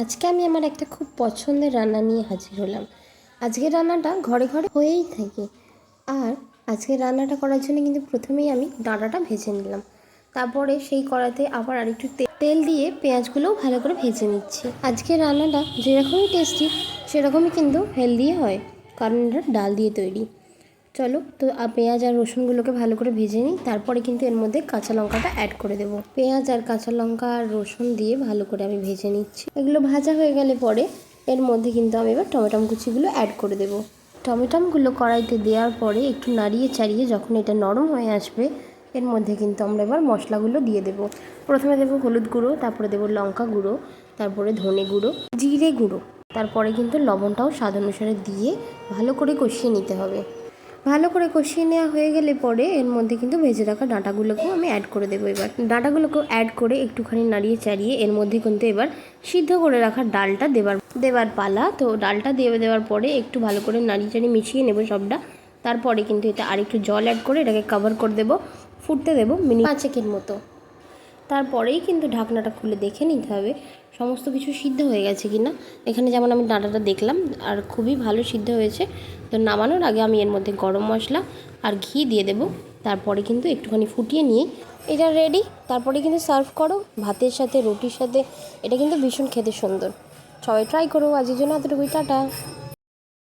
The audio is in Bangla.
আজকে আমি আমার একটা খুব পছন্দের রান্না নিয়ে হাজির হলাম। আজকের রান্নাটা ঘরে ঘরে হয়েই থাকে। আর আজকের রান্নাটা করার জন্য কিন্তু প্রথমেই আমি ডাঁটাটা ভেজে নিলাম। তারপরে সেই কড়াতে আবার আরেকটু তেল দিয়ে পেঁয়াজগুলোও ভালো করে ভেজে নিচ্ছি। আজকের রান্নাটা যেরকমই টেস্টি সেরকমই কিন্তু হেলদি হয়, কারণ এটা ডাল দিয়ে তৈরি। চলো তো পেঁয়াজ আর রসুনগুলোকে ভালো করে ভেজে নিই। তারপরে কিন্তু এর মধ্যে কাঁচা লঙ্কাটা অ্যাড করে দেবো। পেঁয়াজ আর কাঁচা লঙ্কা আর রসুন দিয়ে ভালো করে আমি ভেজে নিচ্ছি। এগুলো ভাজা হয়ে গেলে পরে এর মধ্যে কিন্তু আমি এবার টমেটো কুচিগুলো অ্যাড করে দেবো। টমেটোগুলো কড়াইতে দেওয়ার পরে একটু নাড়িয়ে চাড়িয়ে যখন এটা নরম হয়ে আসবে, এর মধ্যে কিন্তু আমরা এবার মশলাগুলো দিয়ে দেবো। প্রথমে দেবো হলুদ গুঁড়ো, তারপরে দেবো লঙ্কা গুঁড়ো, তারপরে ধনে গুঁড়ো, জিরে গুঁড়ো, তারপরে কিন্তু লবণটাও স্বাদ অনুসারে দিয়ে ভালো করে কষিয়ে নিতে হবে। ভালো করে কষিয়ে নেওয়া হয়ে গেলে পরে এর মধ্যে কিন্তু ভেজে রাখা ডাঁটাগুলোকেও আমি অ্যাড করে দেবো। এবার ডাঁটাগুলোকেও অ্যাড করে একটুখানি নাড়িয়ে চাড়িয়ে এর মধ্যে কিন্তু এবার সিদ্ধ করে রাখা ডালটা দেবার পালা। তো ডালটা দেওয়ার পরে একটু ভালো করে নাড়িয়ে চাড়িয়ে মিশিয়ে নেবো সবটা। তারপরে কিন্তু এটা আরেকটু জল অ্যাড করে এটাকে কভার করে দেবো, ফুটতে দেবো মিনিট 5 মতো। তারপরেই কিন্তু ঢাকনাটা খুলে দেখে নিতে হবে সমস্ত কিছু সিদ্ধ হয়ে গেছে কি না। এখানে যেমন আমি ডাঁটাটা দেখলাম আর খুবই ভালো সিদ্ধ হয়েছে। তো নামানোর আগে আমি এর মধ্যে গরম মশলা আর ঘি দিয়ে দেবো। তারপরে কিন্তু একটুখানি ফুটিয়ে নিয়ে এটা রেডি। তারপরে কিন্তু সার্ভ করো ভাতের সাথে, রুটির সাথে। এটা কিন্তু ভীষণ খেতে সুন্দর। সবাই ট্রাই করো। আজকের জন্য এতটুকুই, টাটা।